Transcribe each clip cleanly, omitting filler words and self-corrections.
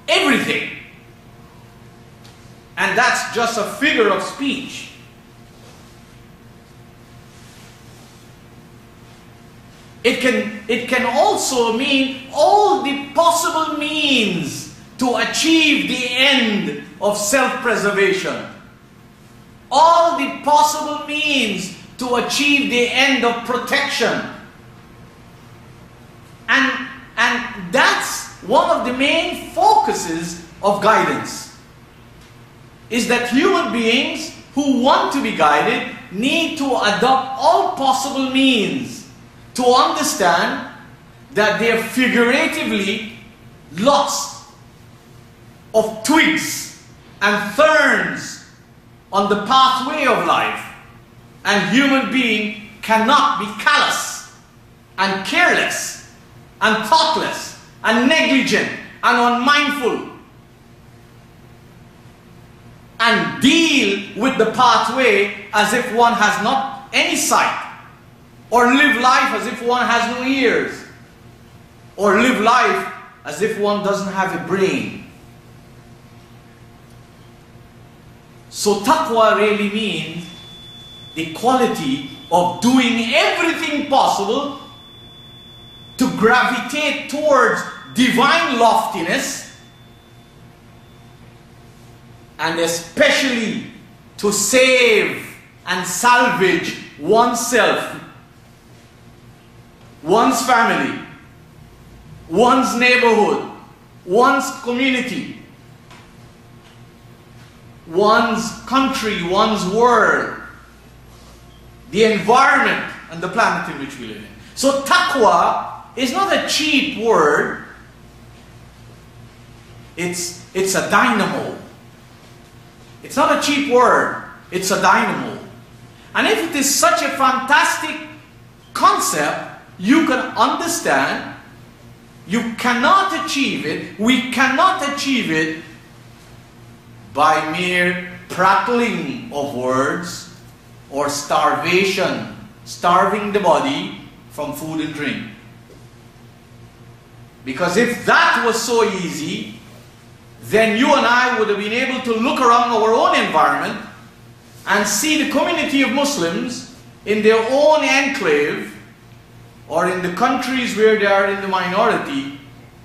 everything. And that's just a figure of speech. It can also mean all the possible means to achieve the end of self-preservation. All the possible means to achieve the end of protection. And that's one of the main focuses of guidance, is that human beings who want to be guided need to adopt all possible means to understand that they are figuratively lost of twigs and thorns on the pathway of life, and human being cannot be callous and careless and thoughtless and negligent and unmindful and deal with the pathway as if one has not any sight, or live life as if one has no ears, or live life as if one doesn't have a brain. So taqwa really means the quality of doing everything possible to gravitate towards divine loftiness, and especially to save and salvage oneself, one's family, one's neighborhood, one's community, one's country, one's world, the environment and the planet in which we live in. So taqwa is not a cheap word. It's a dynamo. It's not a cheap word. It's a dynamo. And if it is such a fantastic concept, you can understand, you cannot achieve it, we cannot achieve it by mere prattling of words or starvation, starving the body from food and drink. Because if that was so easy, then you and I would have been able to look around our own environment and see the community of Muslims in their own enclave or in the countries where they are in the minority,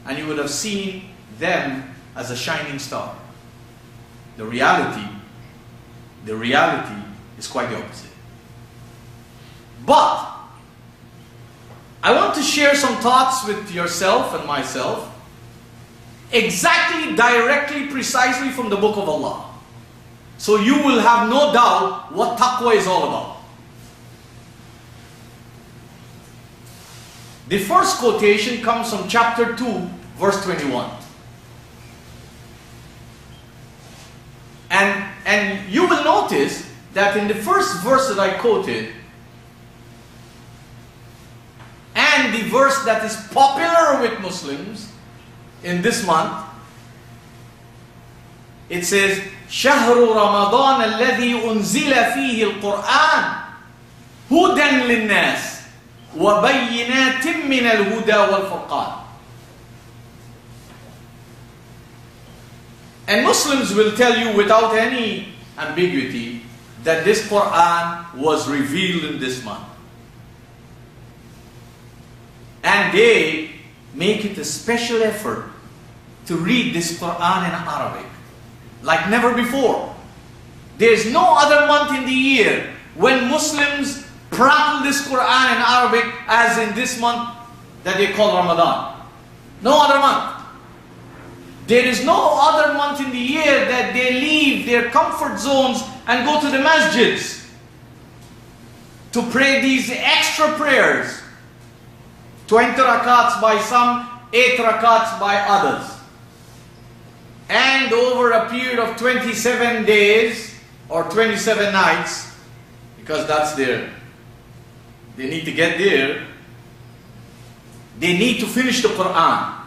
and you would have seen them as a shining star. The reality is quite the opposite. But I want to share some thoughts with yourself and myself, exactly, directly, precisely from the Book of Allah. So you will have no doubt what taqwa is all about. The first quotation comes from chapter 2, verse 21. And you will notice that in the first verse that I quoted, and the verse that is popular with Muslims in this month, it says, شهر رمضان الذي أنزل فيه القرآن هدى للناس وبينات من الهدى والفرقان. And Muslims will tell you without any ambiguity that this Qur'an was revealed in this month. And they make it a special effort to read this Qur'an in Arabic, like never before. There's no other month in the year when Muslims prattle this Qur'an in Arabic as in this month that they call Ramadan. No other month. There is no other month in the year that they leave their comfort zones and go to the masjids to pray these extra prayers. 20 rakats by some, 8 rakats by others. And over a period of 27 days or 27 nights, because that's their, they need to get there, they need to finish the Qur'an.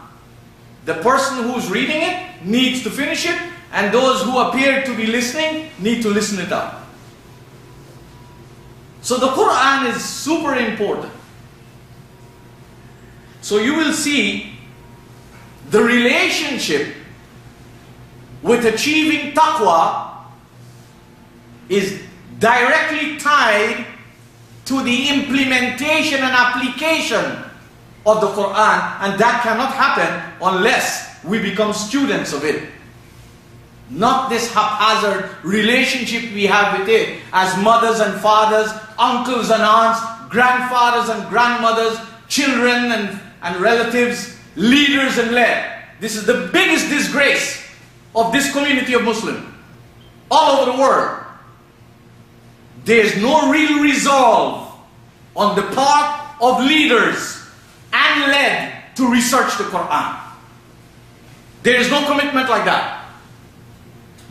The person who's reading it needs to finish it, and those who appear to be listening need to listen it up. So the Qur'an is super important. So you will see the relationship with achieving taqwa is directly tied to the implementation and application of the Qur'an, and that cannot happen unless we become students of it. Not this haphazard relationship we have with it as mothers and fathers, uncles and aunts, grandfathers and grandmothers, children and relatives, leaders and led. This is the biggest disgrace of this community of Muslims all over the world. There is no real resolve on the part of leaders and led to research the Qur'an. There is no commitment like that.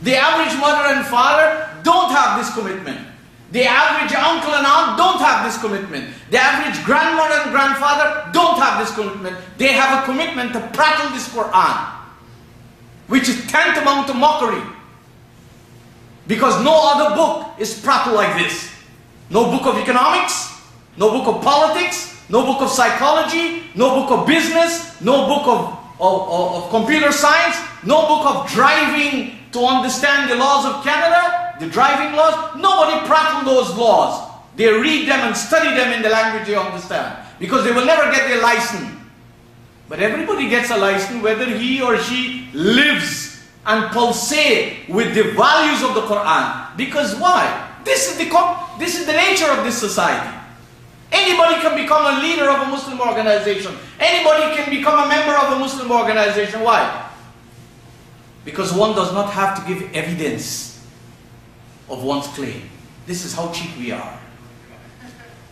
The average mother and father don't have this commitment. The average uncle and aunt don't have this commitment. The average grandmother and grandfather don't have this commitment. They have a commitment to prattle this Qur'an, which is tantamount to mockery. Because no other book is prattle like this. No book of economics, no book of politics, no book of psychology, no book of business, no book of computer science, no book of driving to understand the laws of Canada, the driving laws. Nobody prattle those laws. They read them and study them in the language they understand, because they will never get their license. But everybody gets a license whether he or she lives and pulsate with the values of the Qur'an. Because why? This is the nature of this society. Anybody can become a leader of a Muslim organization. Anybody can become a member of a Muslim organization. Why? Because one does not have to give evidence of one's claim. This is how cheap we are.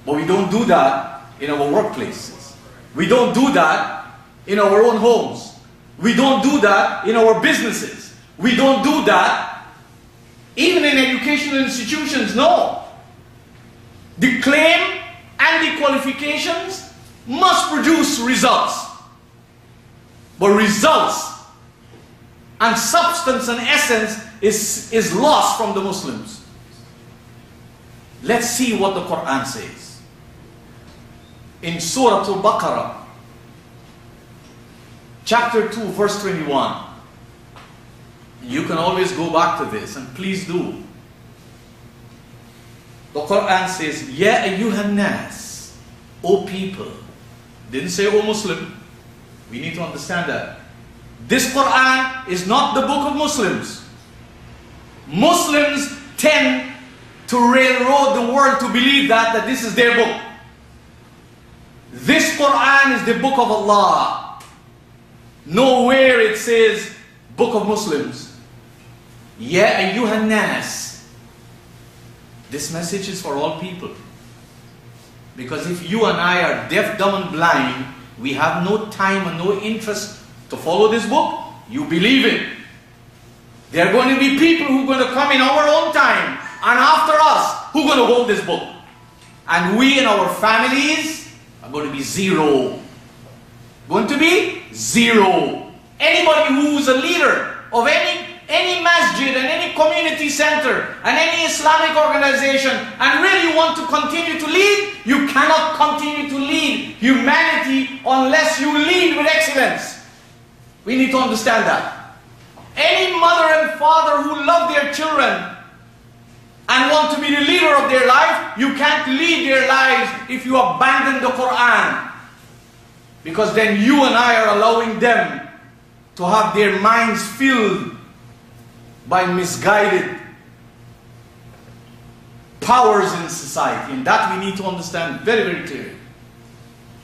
But we don't do that in our workplaces. We don't do that in our own homes. We don't do that in our businesses. We don't do that even in educational institutions. No. The claim and the qualifications must produce results. But results and substance and essence is lost from the Muslims. Let's see what the Qur'an says. In Surah Al-Baqarah, chapter 2, verse 21. You can always go back to this, and please do. The Qur'an says, Ya ayyuhan nas, O people. Didn't say O Muslim. We need to understand that. This Qur'an is not the book of Muslims. Muslims tend to railroad the world to believe that this is their book. This Qur'an is the book of Allah. Nowhere it says book of Muslims. Ya ayyuhan nas. This message is for all people. Because if you and I are deaf, dumb and blind, we have no time and no interest to follow this book. You believe it. There are going to be people who are going to come in our own time and after us who are going to hold this book. And we and our families are going to be zero. Going to be zero. Anybody who's a leader of any masjid and any community center and any Islamic organization and really want to continue to lead, you cannot continue to lead humanity unless you lead with excellence. We need to understand that. Any mother and father who love their children and want to be the leader of their life, you can't lead their lives if you abandon the Qur'an. Because then you and I are allowing them to have their minds filled by misguided powers in society. And that we need to understand very, very clearly.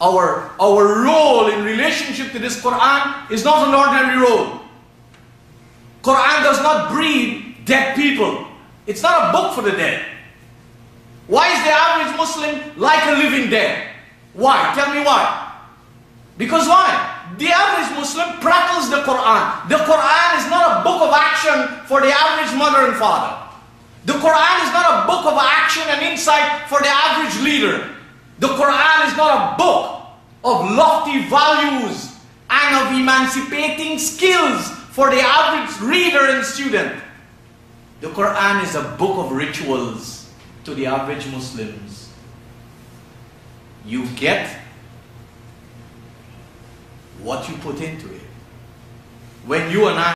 Our role in relationship to this Qur'an is not an ordinary role. Qur'an does not breed dead people. It's not a book for the dead. Why is the average Muslim like a living dead? Why? Tell me why. Because why? The average Muslim prattles the Qur'an. The Qur'an is not a book of action for the average mother and father. The Qur'an is not a book of action and insight for the average leader. The Qur'an is not a book of lofty values and of emancipating skills for the average reader and student. The Qur'an is a book of rituals to the average Muslims. You get what you put into it. When you and I